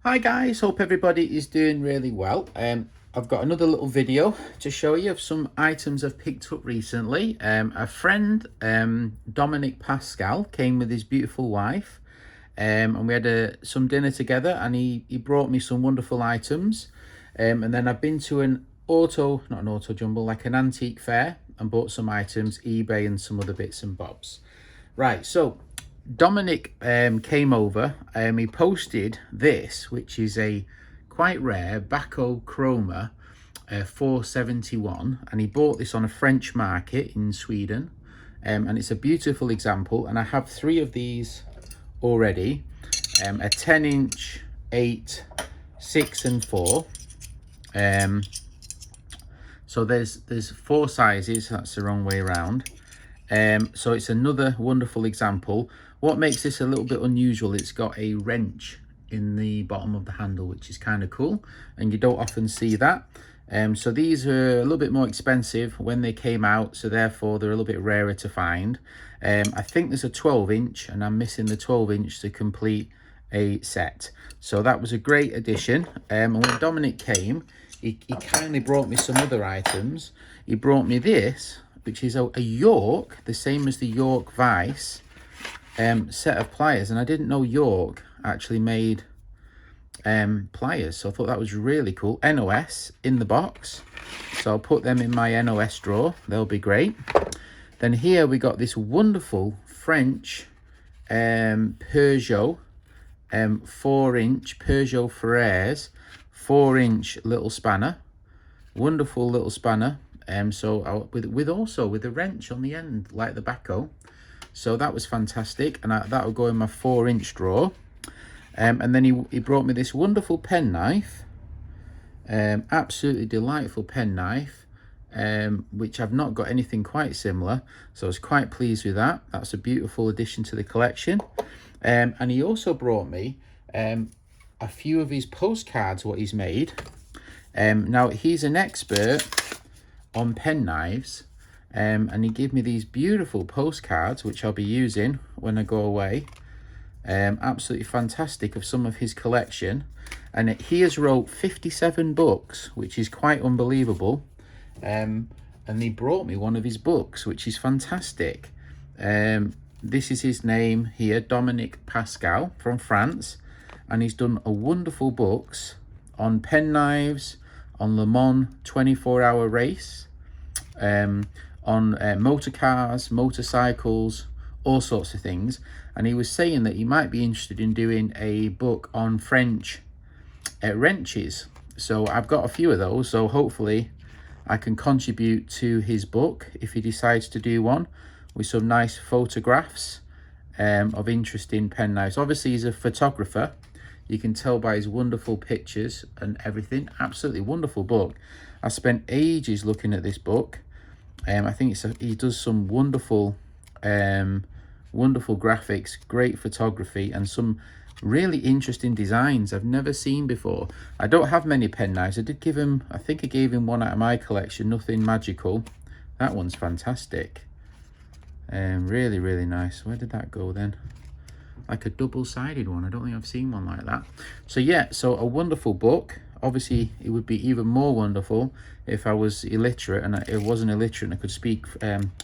Hi guys, hope everybody is doing really well. I've got another little video to show you of some items I've picked up recently. A friend, Dominic Pascal, came with his beautiful wife, and we had some dinner together, and he brought me some wonderful items. And then I've been to not an auto jumble, like an antique fair, and bought some items, eBay and some other bits and bobs. Right, so Dominic came over. He posted this, which is a quite rare bahco chroma 471, and he bought this on a French market in Sweden. And it's a beautiful example, and I have 3 of these already. A 10-inch, 8, 6 and 4. So there's 4 sizes. That's the wrong way around. So it's another wonderful example. What makes this a little bit unusual, it's got a wrench in the bottom of the handle, which is kind of cool, and you don't often see that. So these are a little bit more expensive when they came out, so therefore they're a little bit rarer to find. I think there's a 12-inch, and I'm missing the 12-inch to complete a set. So that was a great addition. And when Dominic came, he kindly brought me some other items. He brought me this, which is a York, the same as the York Vice set of pliers. And I didn't know York actually made pliers, so I thought that was really cool. NOS in the box, so I'll put them in my NOS drawer. They'll be great. Then here we got this wonderful French Peugeot 4-inch Peugeot Ferrers 4-inch little spanner. Wonderful little spanner. So with a wrench on the end, like the bahco. So that was fantastic, and that will go in my 4-inch drawer. And then he brought me this wonderful penknife, absolutely delightful penknife, which I've not got anything quite similar, so I was quite pleased with that. That's a beautiful addition to the collection. And he also brought me a few of his postcards, what he's made. Now he's an expert on pen knives, and he gave me these beautiful postcards, which I'll be using when I go away. Absolutely fantastic, of some of his collection. And he has wrote 57 books, which is quite unbelievable. And he brought me one of his books, which is fantastic. This is his name here, Dominic Pascal, from France, and he's done a wonderful books on pen knives, on Le Mans 24-hour race, on motor cars, motorcycles, all sorts of things. And he was saying that he might be interested in doing a book on French wrenches. So I've got a few of those, so hopefully I can contribute to his book if he decides to do one, with some nice photographs of interesting pen knives. Obviously he's a photographer, you can tell by his wonderful pictures and everything. Absolutely wonderful book. I spent ages looking at this book. I think he does some wonderful graphics, great photography, and some really interesting designs I've never seen before. I don't have many pen knives. I think I gave him one out of my collection, nothing magical. That one's fantastic. Really, really nice. Where did that go then? Like a double-sided one. I don't think I've seen one like that. So yeah, so a wonderful book. Obviously it would be even more wonderful if I was illiterate, and I wasn't illiterate and I could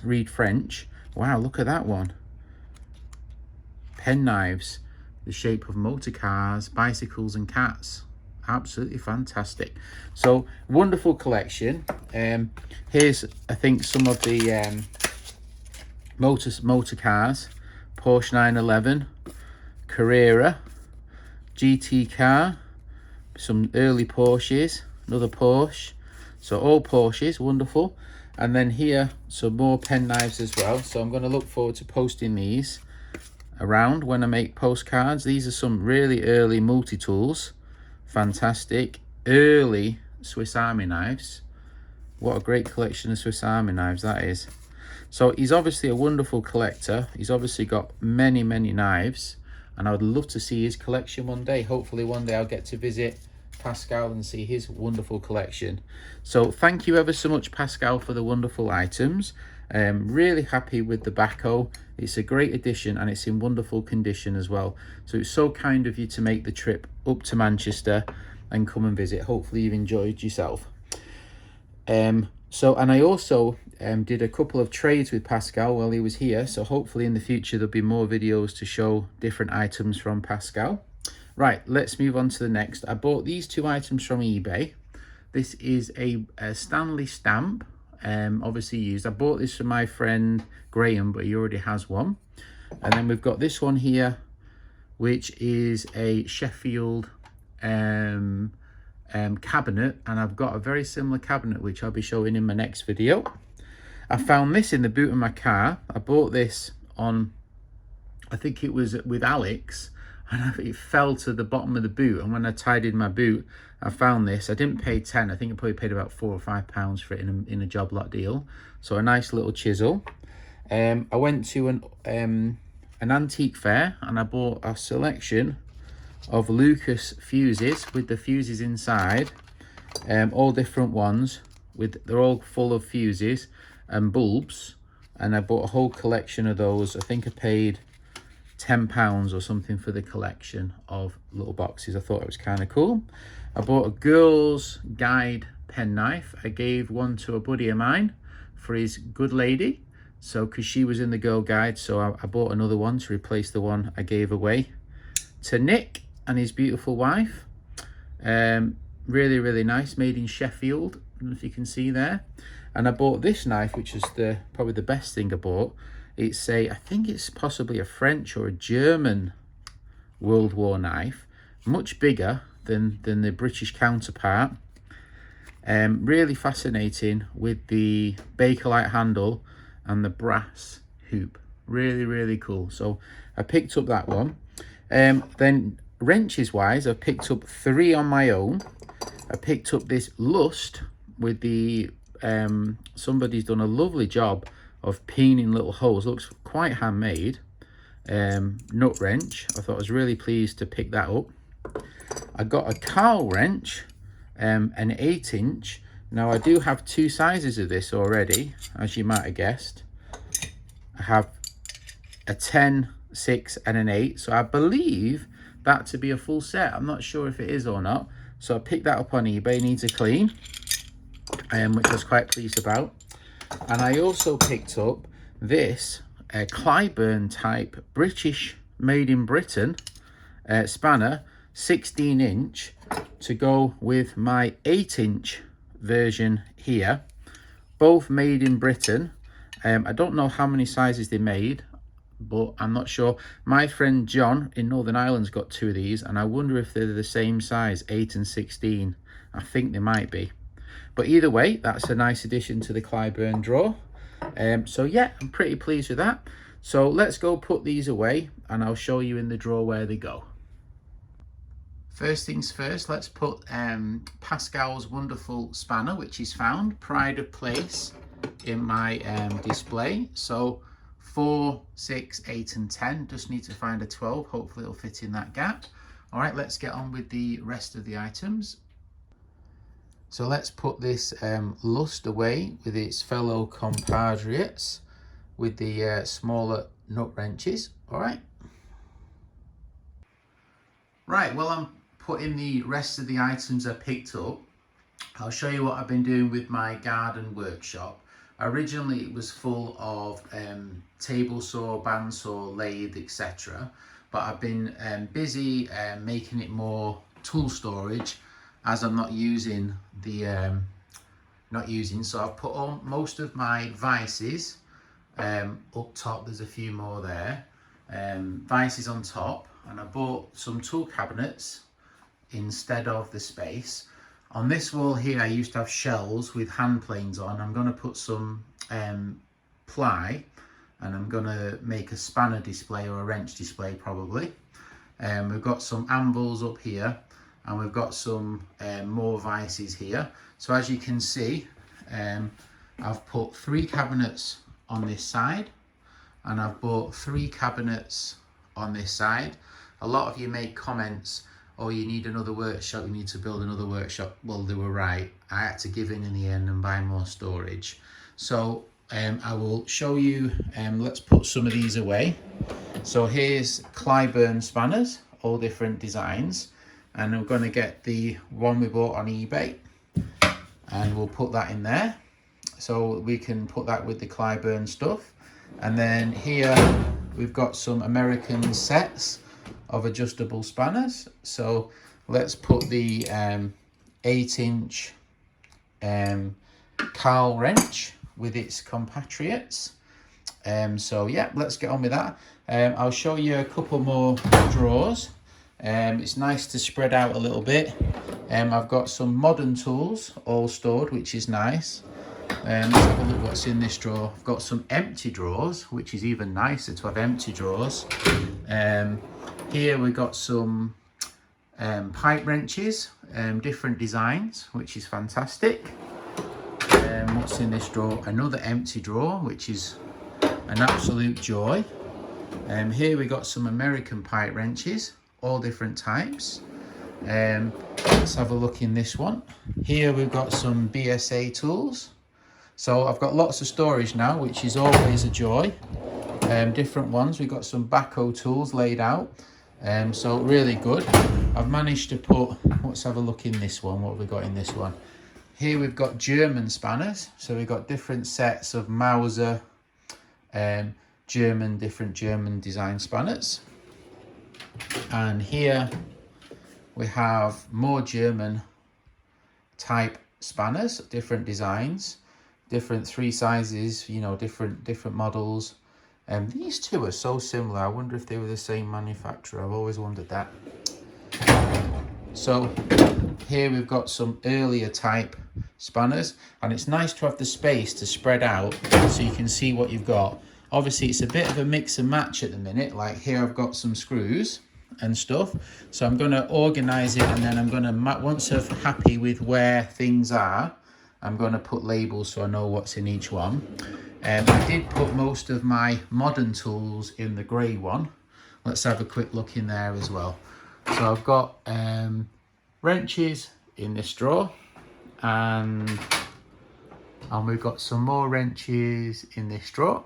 read French. Wow, look at that one. Pen knives, the shape of motor cars, bicycles and cats. Absolutely fantastic. So wonderful collection. Here's, I think, some of the motor cars. Porsche 911, Carrera, GT car, some early Porsches, another Porsche. So all Porsches, wonderful. And then here, some more pen knives as well. So I'm going to look forward to posting these around when I make postcards. These are some really early multi-tools. Fantastic. Early Swiss Army knives. What a great collection of Swiss Army knives that is. So he's obviously a wonderful collector. He's obviously got many, many knives, and I would love to see his collection one day. Hopefully one day I'll get to visit Pascal and see his wonderful collection. So thank you ever so much, Pascal, for the wonderful items. Really happy with the bahco. It's a great addition and it's in wonderful condition as well. So it's so kind of you to make the trip up to Manchester and come and visit. Hopefully you've enjoyed yourself. And I also did a couple of trades with Pascal while he was here. So hopefully in the future there'll be more videos to show different items from Pascal. Right, let's move on to the next. I bought these two items from eBay. This is a Stanley stamp, obviously used. I bought this from my friend Graham, but he already has one. And then we've got this one here, which is a Sheffield cabinet, and I've got a very similar cabinet which I'll be showing in my next video. I found this in the boot of my car. I bought this on, I think it was with Alex, and it fell to the bottom of the boot, and when I tidied my boot I found this. I didn't pay 10, I think I probably paid about £4 or £5 for it in a job lot deal. So a nice little chisel. I went to an antique fair and I bought a selection of Lucas fuses with the fuses inside, all different ones, they're all full of fuses and bulbs, and I bought a whole collection of those. I think I paid £10 or something for the collection of little boxes. I thought it was kind of cool. I bought a girl's guide penknife. I gave one to a buddy of mine for his good lady, so because she was in the girl guide, so I bought another one to replace the one I gave away to Nick and his beautiful wife. Really, really nice, made in Sheffield. I don't know if you can see there. And I bought this knife, which is probably the best thing I bought. It's I think it's possibly a French or a German World War knife, much bigger than the British counterpart. Really fascinating with the Bakelite handle and the brass hoop. Really, really cool. So I picked up that one. Then wrenches wise, I picked up 3 on my own. I picked up this Lust with the somebody's done a lovely job of peening little holes. Looks quite handmade. Nut wrench. I thought I was really pleased to pick that up. I got a Carl wrench, an 8-inch. Now I do have 2 sizes of this already, as you might have guessed. I have a 10, 6 and an 8, so I believe that to be a full set. I'm not sure if it is or not, so I picked that up on eBay. Needs a clean, which I was quite pleased about. And I also picked up this Clyburn type British, made in Britain spanner, 16-inch, to go with my 8-inch version here, both made in Britain. I don't know how many sizes they made, but I'm not sure. My friend John in Northern Ireland's got 2 of these, and I wonder if they're the same size, 8 and 16. I think they might be. But either way, that's a nice addition to the Clyburn drawer. So yeah, I'm pretty pleased with that. So let's go put these away and I'll show you in the drawer where they go. First things first, let's put Pascal's wonderful spanner, which is found, pride of place, in my display. So 4, 6, 8 and 10, just need to find a 12, hopefully it'll fit in that gap. All right, let's get on with the rest of the items. So let's put this Lust away with its fellow compatriots with the smaller nut wrenches. All right. Right, well, I'm putting the rest of the items I picked up. I'll show you what I've been doing with my garden workshop. Originally it was full of table saw, bandsaw, lathe, etc. But I've been busy making it more tool storage, as I'm not using the so I've put on most of my vices up top. There's a few more there, vices on top, and I bought some tool cabinets instead of the space. On this wall here I used to have shelves with hand planes on. I'm going to put some ply, and I'm going to make a spanner display or a wrench display probably. We've got some anvils up here, and we've got some more vices here. So as you can see, I've put 3 cabinets on this side, and I've bought 3 cabinets on this side. A lot of you make comments, oh, you need another workshop, you need to build another workshop. Well, they were right. I had to give in the end and buy more storage. So I will show you, let's put some of these away. So here's Clyburn spanners, all different designs, and we're going to get the one we bought on eBay and we'll put that in there so we can put that with the Clyburn stuff. And then here we've got some American sets of adjustable spanners. So let's put the 8-inch Carl wrench with its compatriots. So yeah, let's get on with that. I'll show you a couple more drawers. It's nice to spread out a little bit. I've got some modern tools all stored, which is nice. Let's have a look what's in this drawer. I've got some empty drawers, which is even nicer to have empty drawers. Here we've got some pipe wrenches, different designs, which is fantastic. What's in this drawer? Another empty drawer, which is an absolute joy. Here we got some American pipe wrenches, all different types. Let's have a look in this one. Here we've got some BSA tools. So I've got lots of storage now, which is always a joy. Different ones. We've got some bahco tools laid out. So really good. I've managed to put, let's have a look in this one. What have we got in this one? Here we've got German spanners. So we've got different sets of Mauser, different German design spanners. And here we have more German type spanners, different designs, different 3 sizes, you know, different models. And these two are so similar. I wonder if they were the same manufacturer. I've always wondered that. So here we've got some earlier type spanners, and it's nice to have the space to spread out so you can see what you've got. Obviously it's a bit of a mix and match at the minute. Like here I've got some screws and stuff, so I'm going to organize it, and then I'm going to, once I'm happy with where things are, I'm going to put labels so I know what's in each one. I did put most of my modern tools in the grey one. Let's have a quick look in there as well. So I've got wrenches in this drawer, and we've got some more wrenches in this drawer.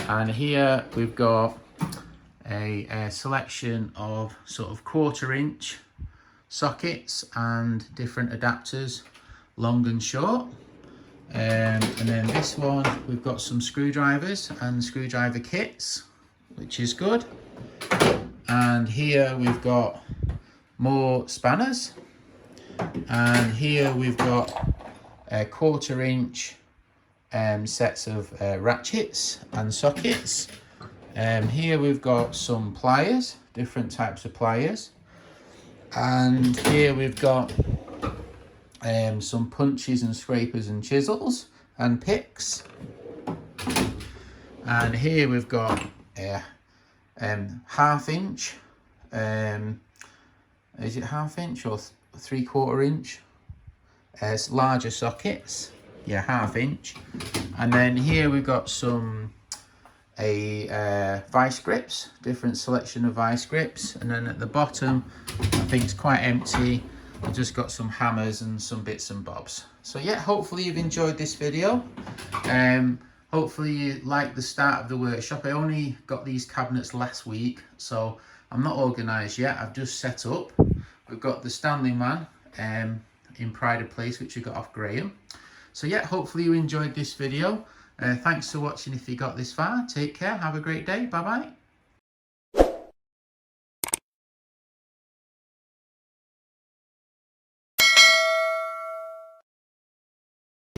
And here we've got a selection of sort of 1/4 inch sockets and different adapters, long and short. And then this one we've got some screwdrivers and screwdriver kits, which is good. And here we've got more spanners, and here we've got a 1/4 inch sets of ratchets and sockets. Here we've got some pliers, different types of pliers, and here we've got some punches and scrapers and chisels and picks. And here we've got a 1/2 inch, is it 1/2 inch or 3/4 inch? Larger sockets, yeah, 1/2 inch. And then here we've got some vice grips, different selection of vice grips. And then at the bottom, I think it's quite empty. I've just got some hammers and some bits and bobs. So yeah, hopefully you've enjoyed this video. Hopefully you like the start of the workshop. I only got these cabinets last week, so I'm not organised yet. I've just set up. We've got the Stanley Man in Pride of Place, which we got off Graham. So yeah, hopefully you enjoyed this video. Thanks for watching if you got this far. Take care. Have a great day. Bye bye.